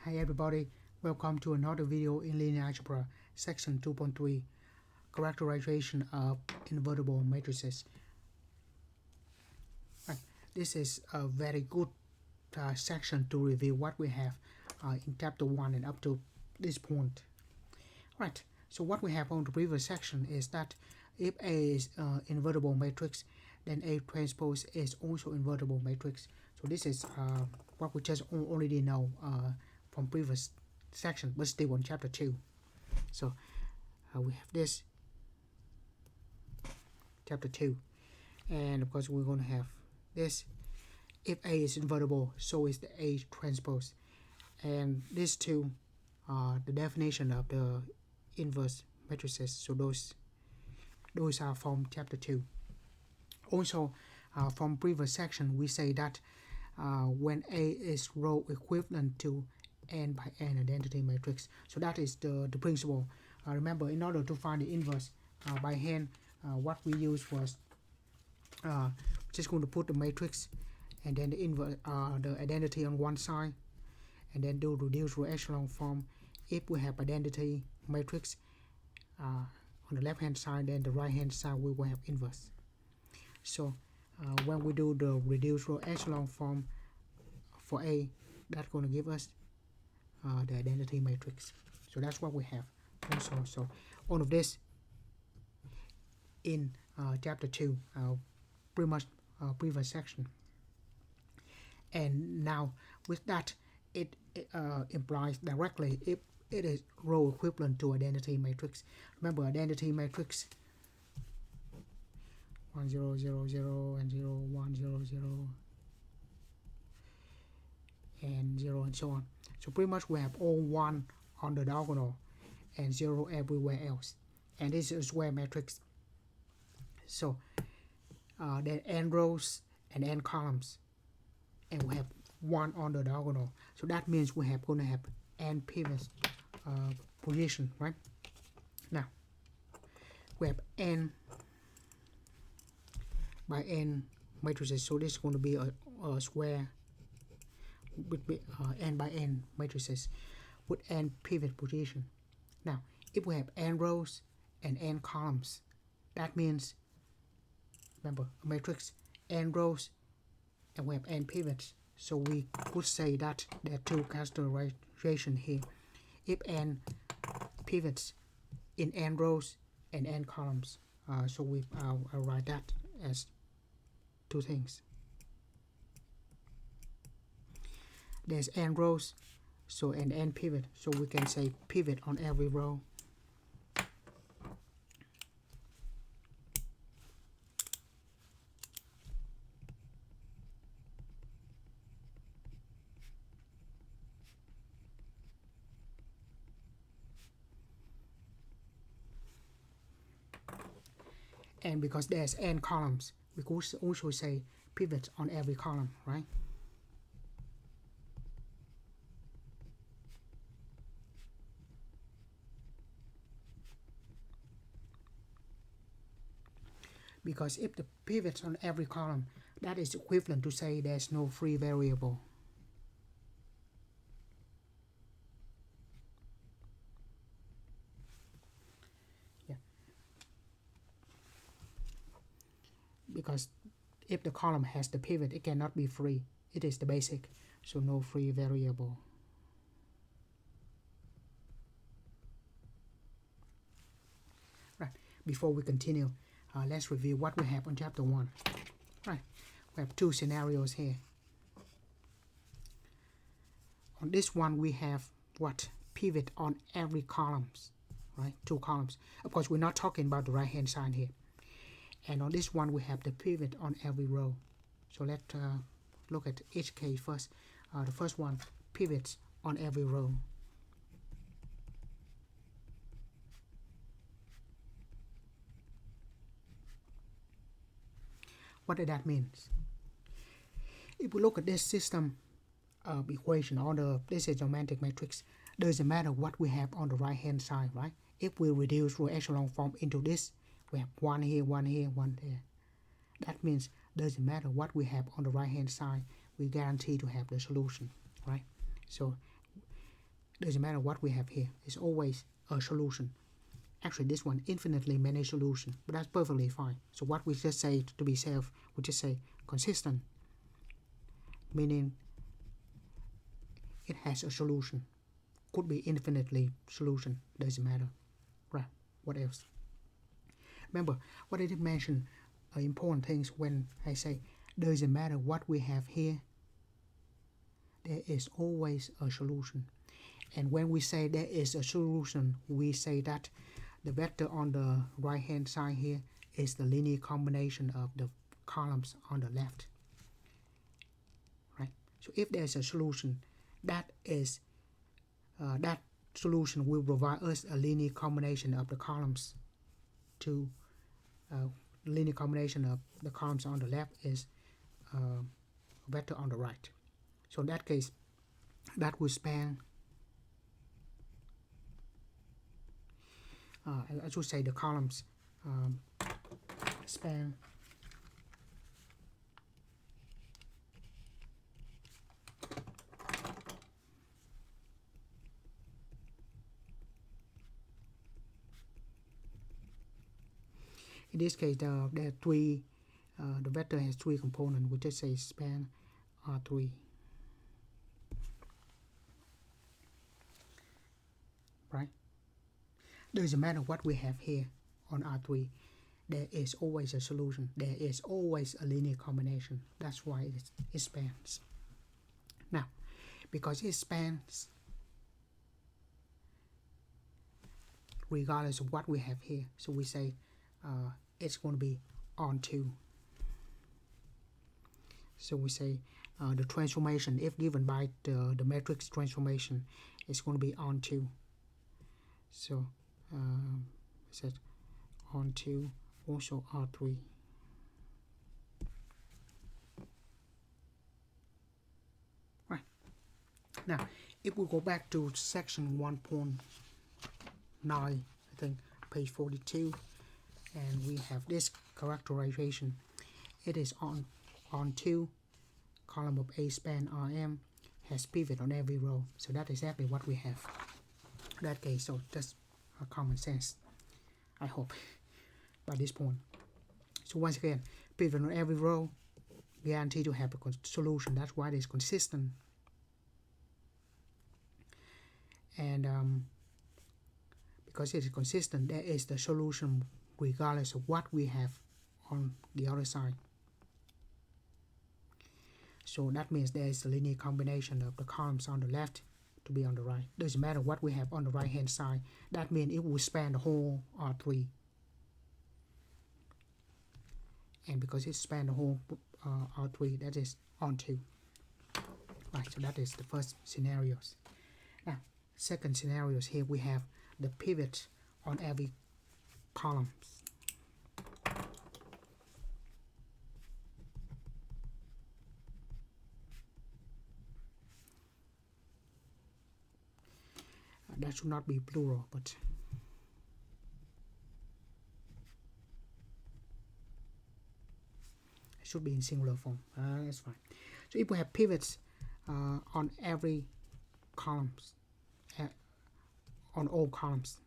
Hi everybody, welcome to another video in linear algebra, section 2.3, characterization of invertible matrices. Right. This is a very good section to review what we have in chapter 1 and up to this point. Right, so what we have on the previous section is that if A is invertible matrix, then A transpose is also invertible matrix. So this is what we just already know from previous section, but still on chapter 2. So we have this chapter 2, and of course we're going to have this. If A is invertible, so is the A transpose, and these two are the definition of the inverse matrices. So those are from chapter 2. Also from previous section we say that when A is row equivalent to n by n identity matrix. So that is the principle. Remember, in order to find the inverse by hand, what we used was just going to put the matrix and then the inverse, the identity on one side, and then do reduce row echelon form. If we have identity matrix on the left hand side, then the right hand side we will have inverse. So when we do the reduced row echelon form for A, that's going to give us the identity matrix. So that's what we have also. So all of this in chapter 2, pretty much previous section. And now with that, it implies directly if it is row equivalent to identity matrix. Remember, identity matrix 1 0 0 0 and 0 1 0 0 and 0 and so on. So pretty much we have all 1 on the diagonal and 0 everywhere else, and this is square matrix. So then n rows and n columns, and we have 1 on the diagonal. So that means we have going to have n pivots position, right? Now we have n by n matrices, so this is going to be a square with n by n matrices with n pivot position. Now if we have n rows and n columns, that means, remember, a matrix n rows and we have n pivots, so we could say that there are two characterizations here. If n pivots in n rows and n columns, so we I'll write that as two things. There's n rows, so an n pivot, so we can say pivot on every row. And because there's n columns, we could also say pivot on every column, right? Because if the pivots on every column, that is equivalent to say there's no free variable. Yeah. Because if the column has the pivot, it cannot be free. It is the basic, so no free variable. Right. Before we continue, let's review what we have on chapter 1. Right. We have two scenarios here. On this one, we have what? Pivot on every columns, right? 2 columns. Of course, we're not talking about the right hand side here. And on this one, we have the pivot on every row. So let's look at each case first. The first one, pivots on every row. What does that mean? If we look at this system equation on this is geometric matrix, doesn't matter what we have on the right hand side, right? If we reduce row echelon form into this, we have 1 here, 1 here, 1 there. That means doesn't matter what we have on the right hand side, we guarantee to have the solution, right? So doesn't matter what we have here, it's always a solution. Actually, this one, infinitely many solutions, but that's perfectly fine. So what we just say to be safe, we just say consistent, meaning it has a solution. Could be infinitely solution, doesn't matter. Right, what else? Remember, what I did mention important things when I say doesn't matter what we have here, there is always a solution. And when we say there is a solution, we say that the vector on the right hand side here is the linear combination of the columns on the left. Right? So if there's a solution, that solution will provide us a linear combination of the columns to linear combination of the columns on the left is a vector on the right. So in that case, that will span I should say the columns span in this case there are three the vector has three components. We just say span R3. Right? Doesn't matter what we have here on R3, there is always a solution. There is always a linear combination. That's why it spans. Now, because it spans regardless of what we have here, so we say it's going to be on 2. So we say the transformation, if given by the matrix transformation, is going to be on 2. So set on 2, also R3. Right. Now, if we go back to section 1.9, I think, page 42, and we have this characterization. It is on 2, column of A span Rm has pivot on every row. So that's exactly what we have in that case. So just a common sense, I hope, by this point. So once again, pivot on every row, guaranteed to have a solution. That's why it is consistent. And because it is consistent, there is the solution regardless of what we have on the other side. So that means there is a linear combination of the columns on the left to be on the right. Doesn't matter what we have on the right hand side. That means it will span the whole R3. And because it spans the whole R3, that is on 2. Right, so that is the first scenarios. Now, second scenarios, here we have the pivot on every column. That should not be plural, but it should be in singular form. That's fine. So if we have pivots on every columns, on all columns,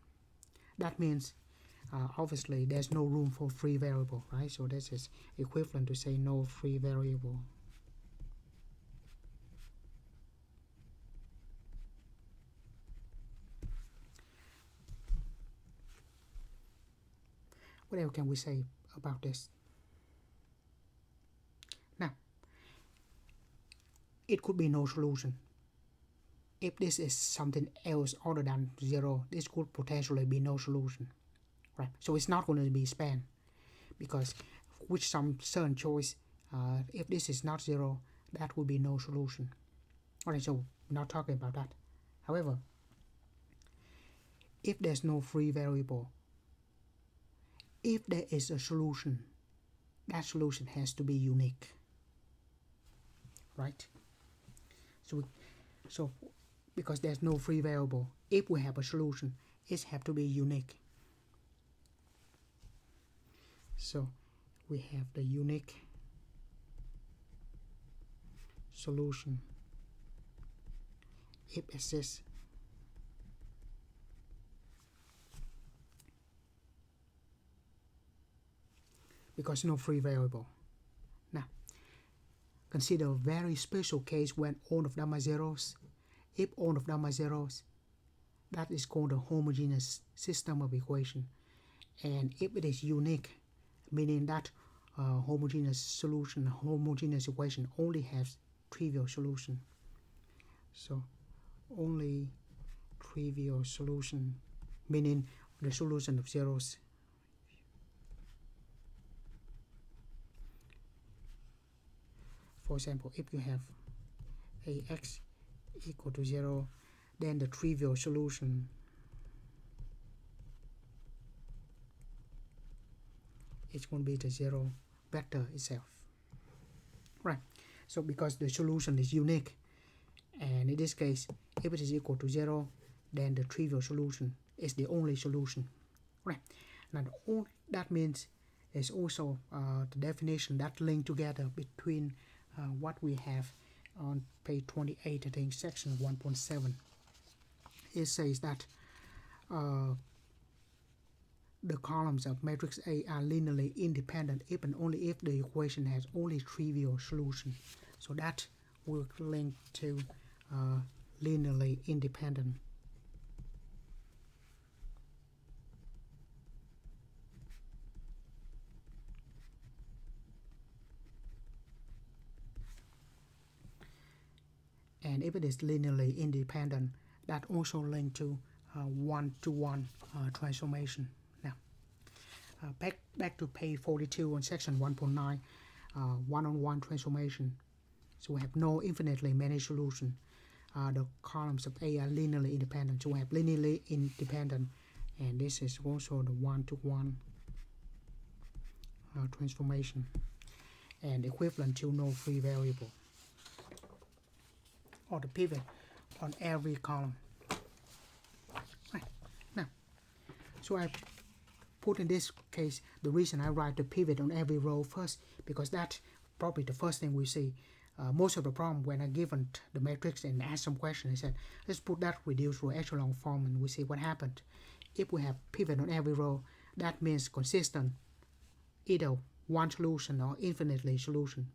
that means obviously there's no room for free variable, right? So this is equivalent to say no free variable. What else can we say about this? Now, it could be no solution. If this is something else other than 0, this could potentially be no solution, right? So it's not going to be span, because with some certain choice, if this is not 0, that will be no solution. Alright, so we're not talking about that. However, if there's no free variable, if there is a solution, that solution has to be unique, right? So because there's no free variable, if we have a solution, it has to be unique. So we have the unique solution if exists because no free variable. Now, consider a very special case when all of them are zeros. If all of them are zeros, that is called a homogeneous system of equation. And if it is unique, meaning that homogeneous equation only has trivial solution. So only trivial solution, meaning the solution of zeros. For example, if you have ax equal to 0, then the trivial solution is going to be the 0 vector itself. Right. So because the solution is unique, and in this case, if it is equal to 0, then the trivial solution is the only solution. Right. Now all that means is also the definition that link together between what we have on page 28, I think, section 1.7. It says that the columns of matrix A are linearly independent if and only if the equation has only trivial solution. So that will link to linearly independent. And if it is linearly independent, that also link to one-to-one transformation. Now, back to page 42 on section 1.9, one-on-one transformation. So we have no infinitely many solutions. The columns of A are linearly independent. So we have linearly independent, and this is also the one-to-one transformation, and equivalent to no free variable, or the pivot on every column. Right. Now, so I put in this case, the reason I write the pivot on every row first, because that's probably the first thing we see. Most of the problem when I given the matrix and ask some question, I said, let's put that reduced row echelon form and we see what happened. If we have pivot on every row, that means consistent, either one solution or infinitely solution.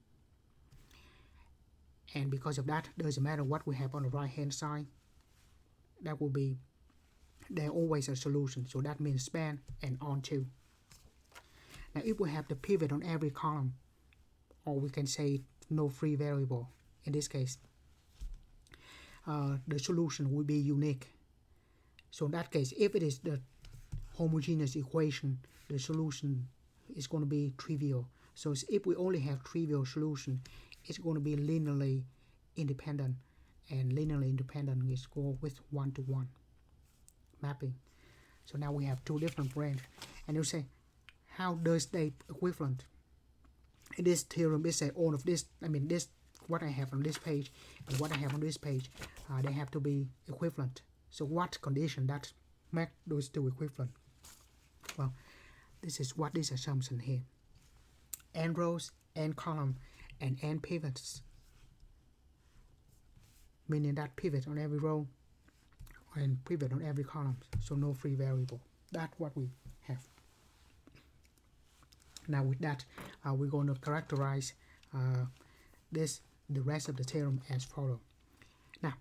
And because of that, doesn't matter what we have on the right hand side, that will be, there always a solution. So that means span and onto. Now if we have the pivot on every column, or we can say no free variable in this case, the solution will be unique. So in that case, if it is the homogeneous equation, the solution is going to be trivial. So if we only have trivial solution, it's going to be linearly independent, and linearly independent is go with one-to-one mapping. So now we have two different branches, and you say, how does they equivalent? In this theorem, it says all of this, this, what I have on this page and what I have on this page, they have to be equivalent. So what condition that make those two equivalent? Well, this is what this assumption here. N rows, N column, and N pivots, meaning that pivot on every row and pivot on every column, so no free variable. That's what we have. Now with that, we're going to characterize the rest of the theorem as follows. Now,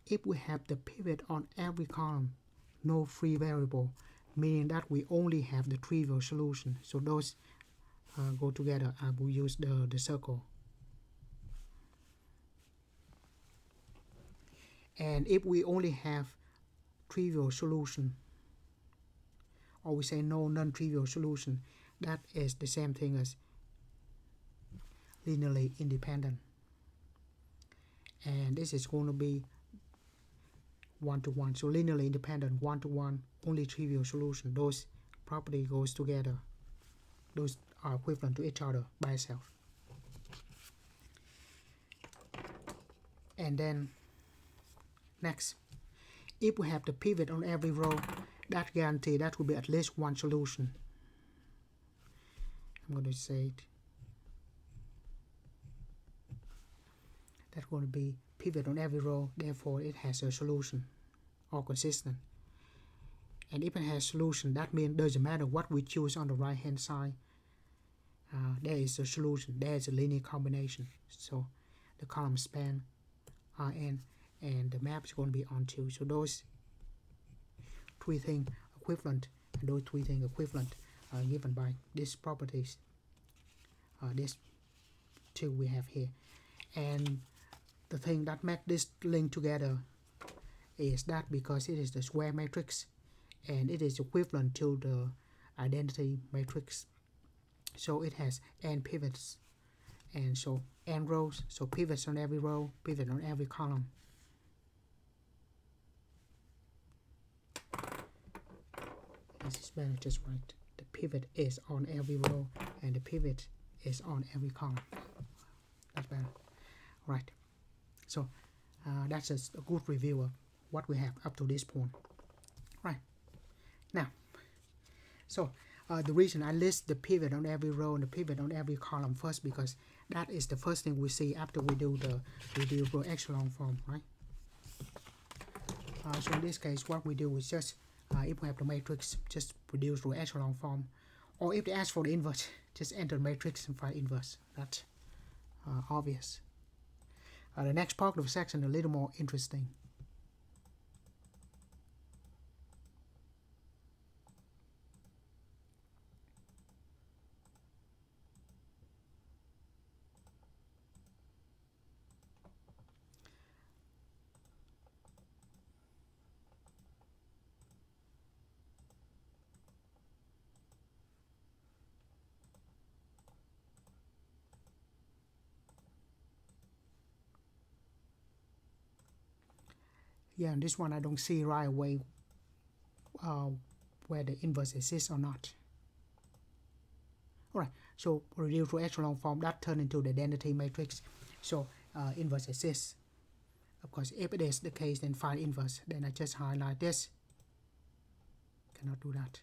if we have the pivot on every column, no free variable, meaning that we only have the trivial solution. So those go together. I will use the circle. And if we only have trivial solution, or we say no non-trivial solution, that is the same thing as linearly independent. And this is going to be one-to-one. So linearly independent, one-to-one, only trivial solution. Those property goes together. Those are equivalent to each other by itself. And then next, if we have the pivot on every row, that guarantee that will be at least one solution. I'm going to say it. That's going to be pivot on every row, therefore it has a solution or consistent. And if it has solution, that means doesn't matter what we choose on the right hand side, there is a solution, there is a linear combination. So the column span Rn and the map is going to be on2. So those three things equivalent, and those three things equivalent are given by these properties. This two we have here, and the thing that makes this link together is that because it is the square matrix and it is equivalent to the identity matrix, so it has n pivots, and so n rows, so pivots on every row, pivot on every column. This is better, just right. The pivot is on every row and the pivot is on every column. That's better. Right. So that's a good review of what we have up to this point. Right. Now, so the reason I list the pivot on every row and the pivot on every column first, because that is the first thing we see after we do the reducible echelon form, right? So in this case, what we do is just, if we have the matrix, just reduce to echelon form, or if they ask for the inverse, just enter the matrix and find inverse. That's obvious. The next part of the section is a little more interesting. Yeah, and this one I don't see right away where the inverse exists or not. Alright, so reduce to echelon form, that turn into the identity matrix. So inverse exists. Of course, if it is the case, then find inverse. Then I just highlight this. Cannot do that.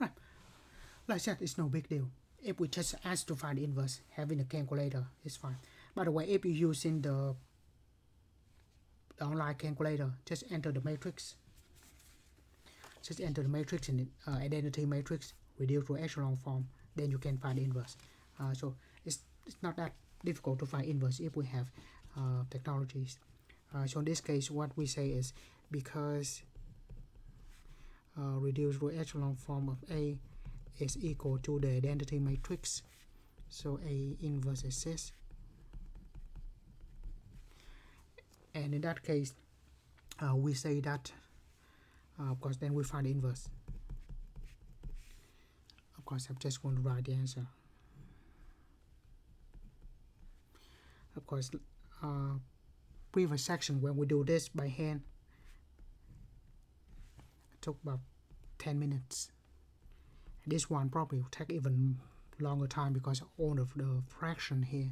Right, like I said, it's no big deal. If we just ask to find inverse, having a calculator is fine. By the way, if you're using the online calculator, just enter the matrix. Just enter the matrix in the identity matrix, reduce to echelon form, then you can find inverse. So it's not that difficult to find inverse if we have technologies. So in this case, what we say is because reduced to echelon form of A is equal to the identity matrix, so A inverse exists, and in that case we say that of course then we find the inverse. Of course I'm just going to write the answer. Of course previous section when we do this by hand it took about 10 minutes. This one probably will take even longer time because all of the fraction here,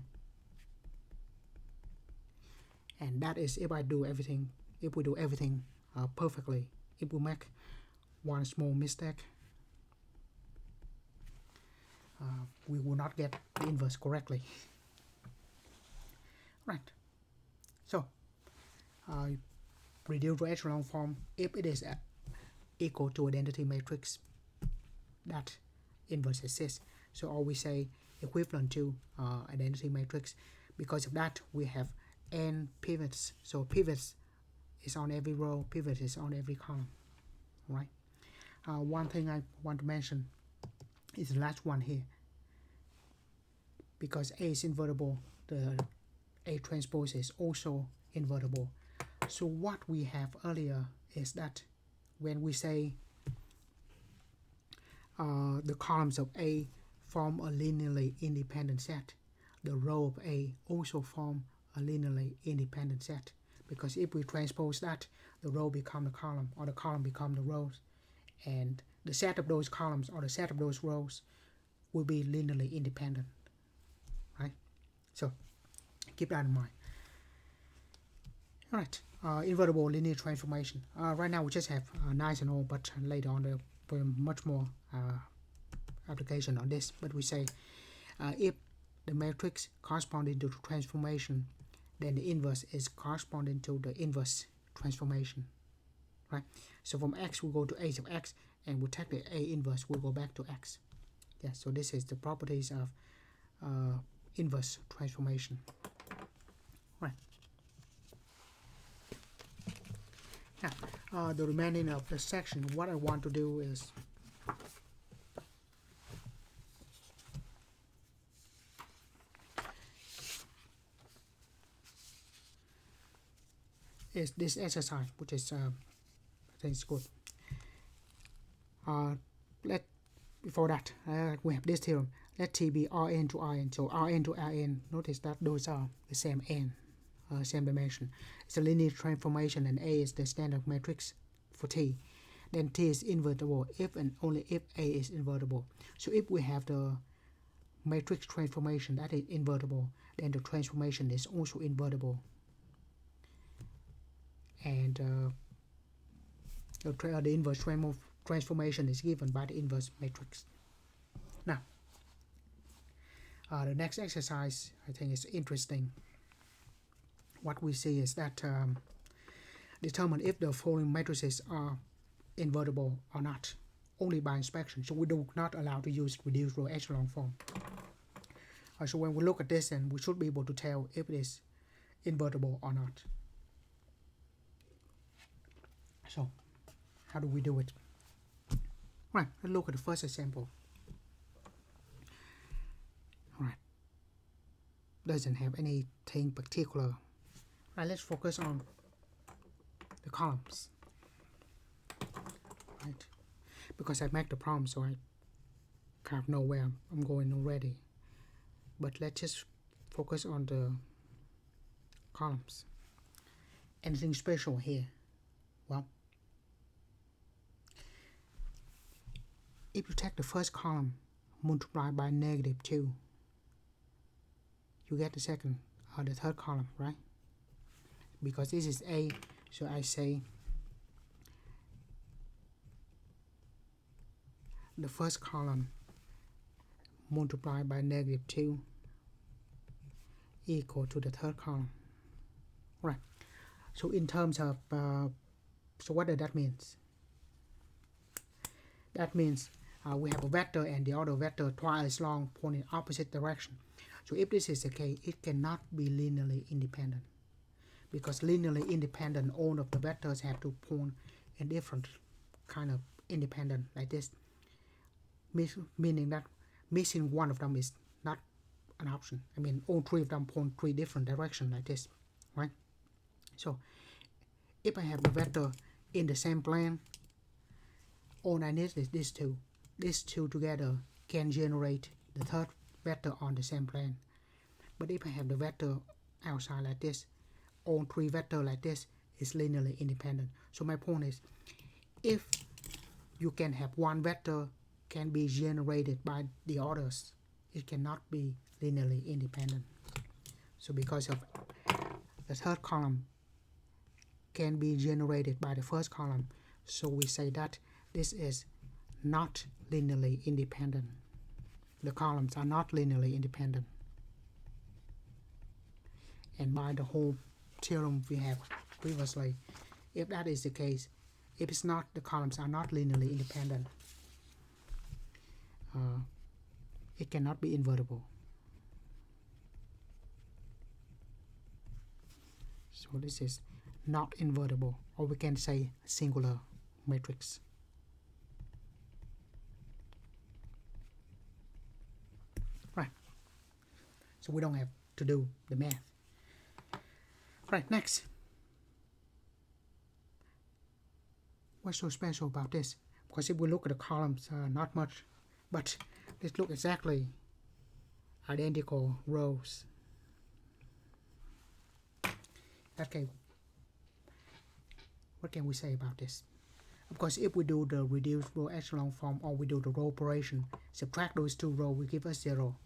and that is if I do everything, if we do everything perfectly. If we make one small mistake, we will not get the inverse correctly. Right, so reduce to echelon form, if it is equal to identity matrix, that inverse exists. So always say equivalent to identity matrix. Because of that, we have n pivots. So pivots is on every row, pivot is on every column. Right. One thing I want to mention is the last one here. Because A is invertible, the A transpose is also invertible. So what we have earlier is that when we say the columns of A form a linearly independent set, the row of A also form a linearly independent set. Because if we transpose that, the row become the column, or the column become the rows, and the set of those columns or the set of those rows will be linearly independent. Right? So keep that in mind. Alright, invertible linear transformation. Right now we just have nice and all, but later on the for much more application on this, but we say if the matrix corresponding to the transformation, then the inverse is corresponding to the inverse transformation, right? So from x we go to a of x, and we take the a inverse, we'll go back to x. Yeah, so this is the properties of inverse transformation, right? Now the remaining of the section, what I want to do is this exercise, which is I think it's good. Before that, we have this theorem. Let T be Rn to Rn. So Rn to Rn, notice that those are the same n, same dimension. It's a linear transformation, and A is the standard matrix for T. Then T is invertible if and only if A is invertible. So if we have the matrix transformation that is invertible, then the transformation is also invertible. And the inverse transformation is given by the inverse matrix. Now, the next exercise I think is interesting. What we see is that determine if the following matrices are invertible or not, only by inspection. So we do not allow to use reduced row echelon form. So when we look at this, then we should be able to tell if it is invertible or not. So how do we do it? Right, let's look at the first example. Right, doesn't have anything particular. Right, let's focus on the columns. Right, because I make the problem, so I kind of know where I'm going already. But let's just focus on the columns. Anything special here? Well, if you take the first column multiplied by -2, you get the second or the third column, right? Because this is A, so I say the first column multiplied by -2 equal to the third column, right? So in terms of so what does that mean? That means we have a vector and the other vector twice as long pointing in opposite direction. So if this is the case, it cannot be linearly independent, because linearly independent, all of the vectors have to point in different kind of independent like this, meaning that missing one of them is not an option. I mean, all three of them point three different directions like this, right? So if I have the vector in the same plane, all I need is these two. These two together can generate the third vector on the same plane. But if I have the vector outside like this, all three vectors like this is linearly independent. So my point is, if you can have one vector can be generated by the others, it cannot be linearly independent. So because of the third column can be generated by the first column, so we say that this is not linearly independent. The columns are not linearly independent. And by the whole theorem we have previously, if that is the case, if it's not, the columns are not linearly independent, it cannot be invertible. So this is not invertible, or we can say singular matrix. Right. So we don't have to do the math. Right, next. What's so special about this? Because if we look at the columns, not much, but let's look exactly identical rows. Okay, what can we say about this? Of course, if we do the reduced row echelon form, or we do the row operation, subtract those two rows will give us 0.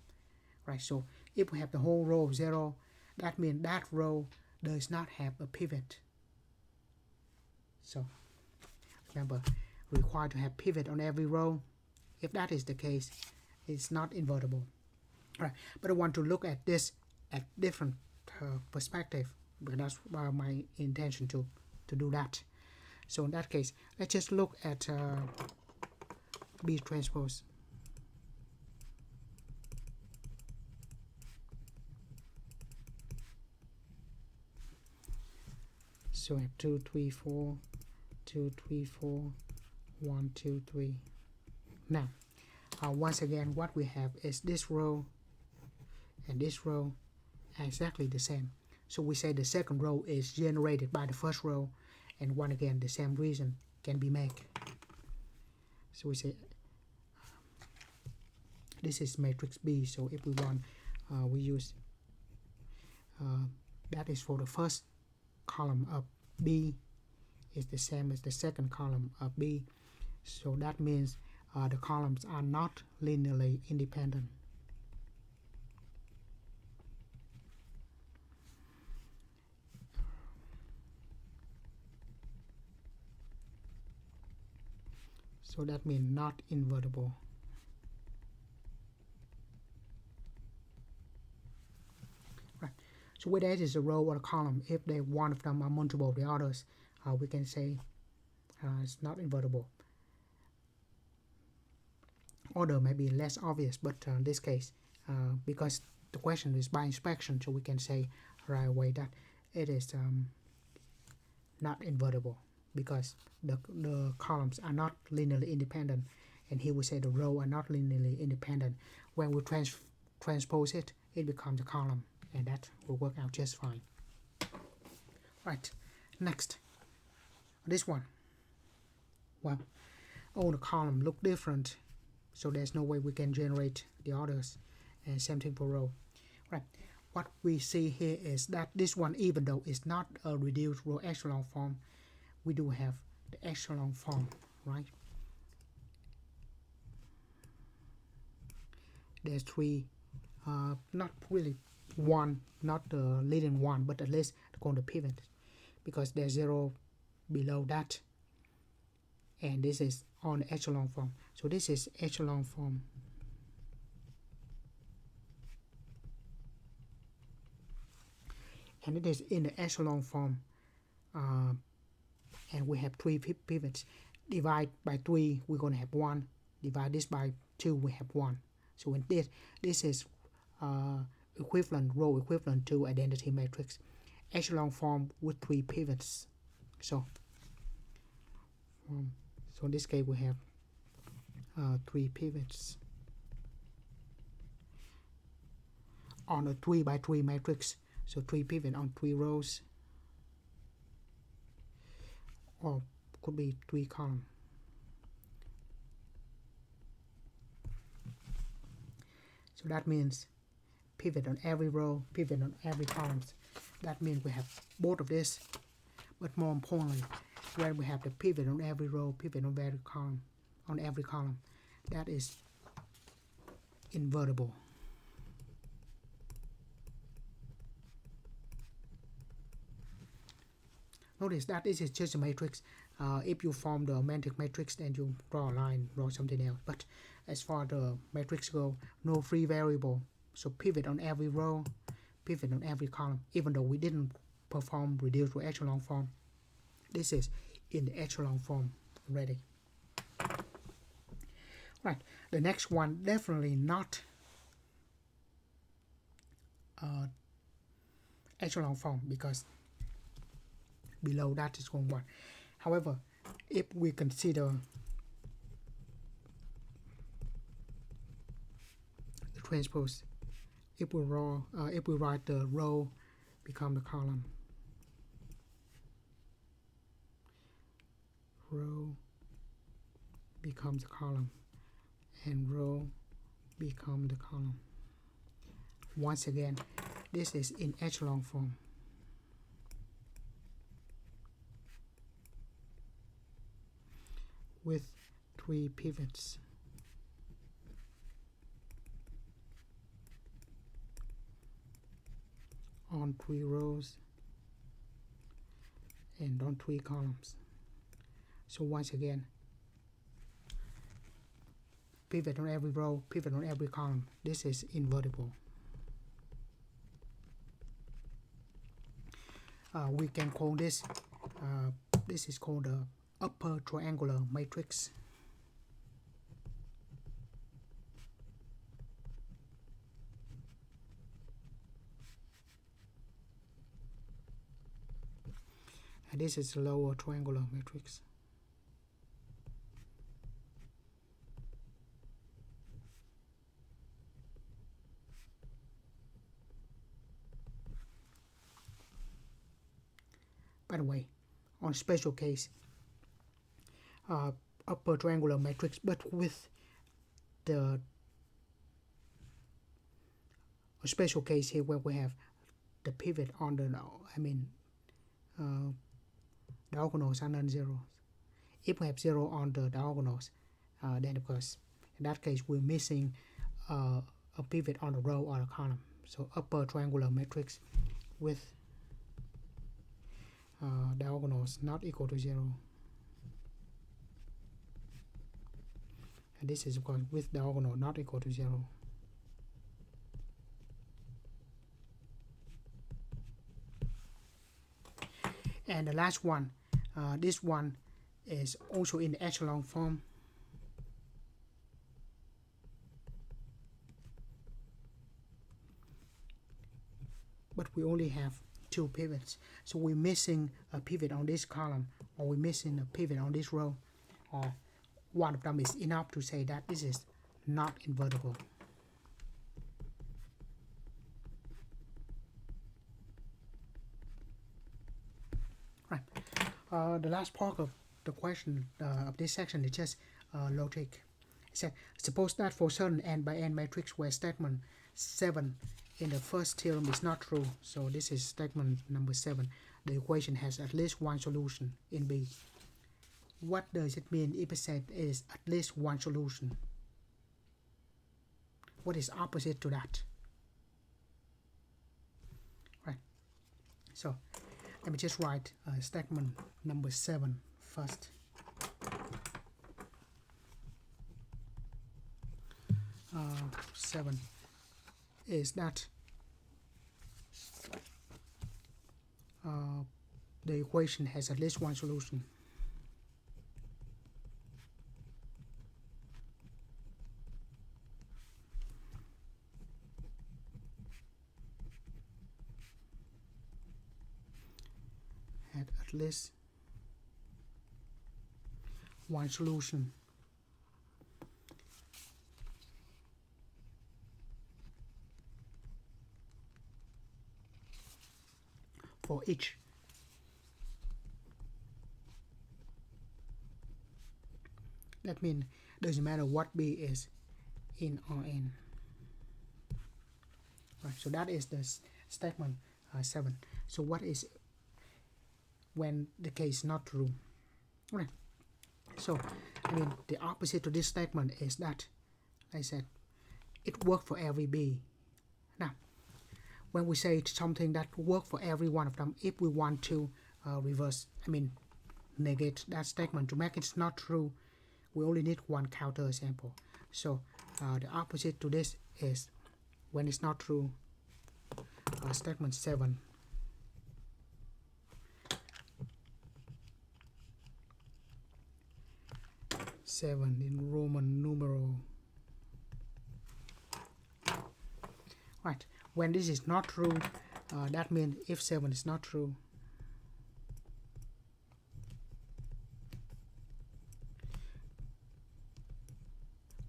Right, so if we have the whole row 0, that means that row does not have a pivot. So remember, required to have pivot on every row. If that is the case, it's not invertible. All right, but I want to look at this at different perspective, because that's my intention to do that. So in that case, let's just look at B transpose. So I have 2, 3, 4, 2, 3, 4, 1, 2, 3. Now, once again, what we have is this row and this row exactly the same. So we say the second row is generated by the first row, and once again the same reason can be made. So we say this is matrix B. So if we want, we use that is for the first column of B is the same as the second column of B. So that means the columns are not linearly independent. So that means not invertible. Right. So whether it is a row or a column, if they one of them are multiple of the others, we can say it's not invertible. Order may be less obvious, but in this case, because the question is by inspection, so we can say right away that it is not invertible, because the columns are not linearly independent, and here we say the row are not linearly independent. When we transpose it, it becomes a column, and that will work out just fine. Right, next, this one. Well, all the columns look different, so there's no way we can generate the others, and same thing for row. Right, what we see here is that this one, even though it's not a reduced row echelon form, we do have the echelon form, right? There's three, not really one, not the leading one, but at least called the pivot, because there's 0 below that, and this is on the echelon form. So this is echelon form. And it is in the echelon form, and we have 3 pivots. Divide by 3, we're going to have 1. Divide this by 2, we have 1. So in this is equivalent, row equivalent to identity matrix. Echelon form with 3 pivots. So in this case we have 3 pivots on a 3 by 3 matrix. So 3 pivots on 3 rows, or could be 3 columns. So that means pivot on every row, pivot on every column. That means we have both of this, but more importantly, when we have the pivot on every row, pivot on every column, that is invertible. Notice that this is just a matrix. If you form the romantic matrix, then you draw a line, draw something else. But as far as the matrix go, no free variable. So pivot on every row, pivot on every column. Even though we didn't perform reduced to echelon form, this is in the echelon form already. Right, the next one definitely not echelon form, because below that is 1. However, if we consider the transpose, if we write the row become the column, row becomes a column, and row become the column. Once again, this is in echelon form. With 3 pivots. On 3 rows and on 3 columns. So once again, pivot on every row, pivot on every column. This is invertible. We can call this, this is called the upper triangular matrix. And this is the lower triangular matrix. By the way, on special case, upper triangular matrix, but with the special case here where we have the pivot on the, diagonals are non-zero. If we have 0 on the diagonals, then of course, in that case, we're missing a pivot on the row or the column. So upper triangular matrix with diagonals not equal to 0. And this is of course with diagonal not equal to 0. And the last one, this one is also in the echelon form. But we only have 2 pivots. So we're missing a pivot on this column, or we're missing a pivot on this row, or one of them is enough to say that this is not invertible. Right. The last part of the question of this section is just logic. It said, suppose that for certain n by n matrix where statement 7 in the first theorem is not true. So this is statement number 7. The equation has at least one solution in B. What does it mean if it said it is at least one solution? What is opposite to that? Right. So let me just write statement number 7 first. Seven is that the equation has at least one solution. At least one solution. For each. That means doesn't matter what B is in Rn. Right, so that is the statement 7. So what is when the case not true? Right. So the opposite to this statement is that, like I said, it works for every B. Now, when we say something that works for every one of them, if we want to negate that statement to make it not true, we only need one counter example. So the opposite to this is when it's not true, statement 7. In Roman numeral. Right. When this is not true, that means if 7 is not true,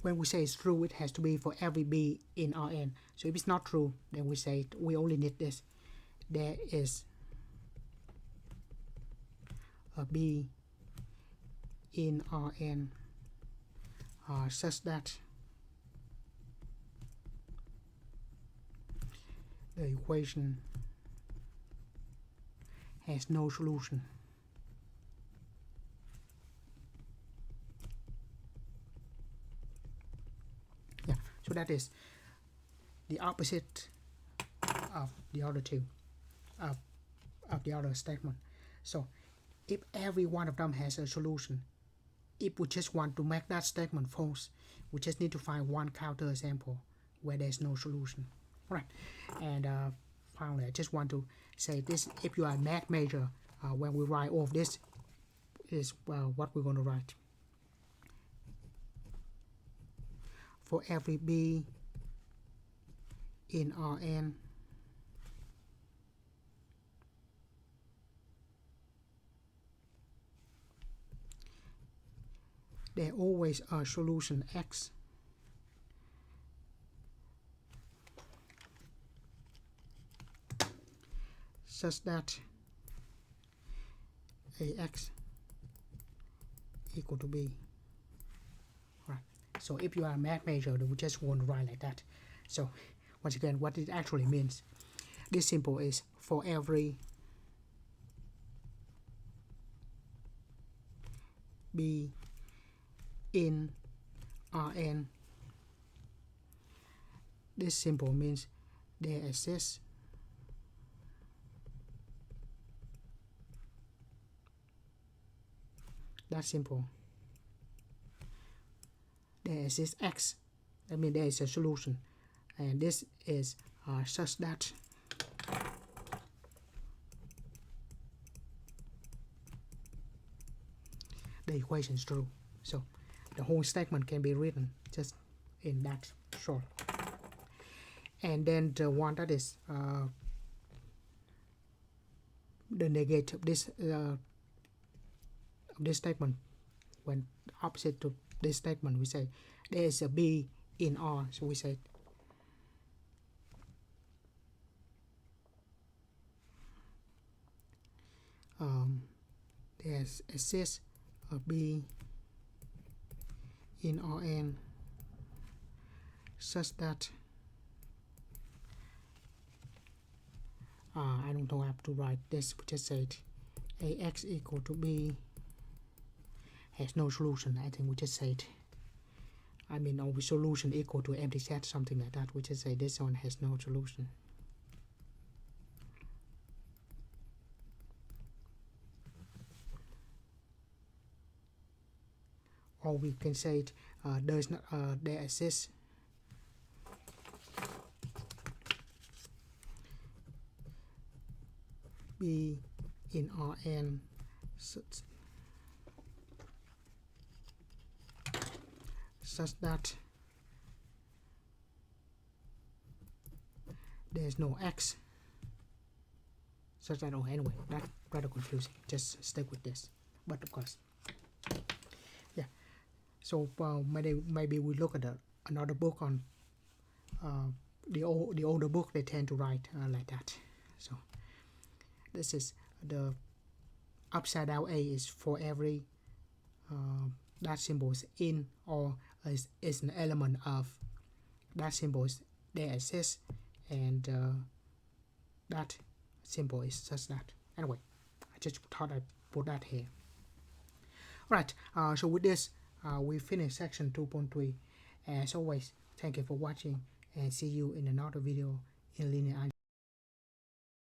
when we say it's true, it has to be for every B in Rn. So if it's not true, then we say we only need this. There is a B in Rn such that the equation has no solution. Yeah, so that is the opposite of the other two, of the other statement. So if every one of them has a solution, if we just want to make that statement false, we just need to find one counter example where there's no solution. All right, and finally, I just want to say this: if you are a math major, when we write all of this, is what we're going to write. For every b in Rn, there always a solution x such that ax equal to b. Right. So if you are a math major, we just want to write like that. So once again, what it actually means, this simple is for every b in Rn, this simple means there exists that simple. There exists x. That means there is a solution, and this is such that the equation is true. So the whole statement can be written just in that short. And then the one that is the negative of this statement, when opposite to this statement, we say there is a b in R. So we say there exists a b in Rn such that I don't have to write this, we just say ax equal to b has no solution. I think we just said, I mean, our solution equal to empty set, something like that. We just say this one has no solution. Or we can say it, there exists b in Rn such that there's no x such that, oh, anyway, that's rather confusing. Just stick with this. But of course, yeah. So maybe we look at another book on the older book. They tend to write like that. So this is the upside down a is for every that symbol is in or is an element of that symbol is there exists, and that symbol is such that. Anyway, I just thought I'd put that here. Right, so with this, we finish section 2.3. As always, thank you for watching, and see you in another video in linear algebra.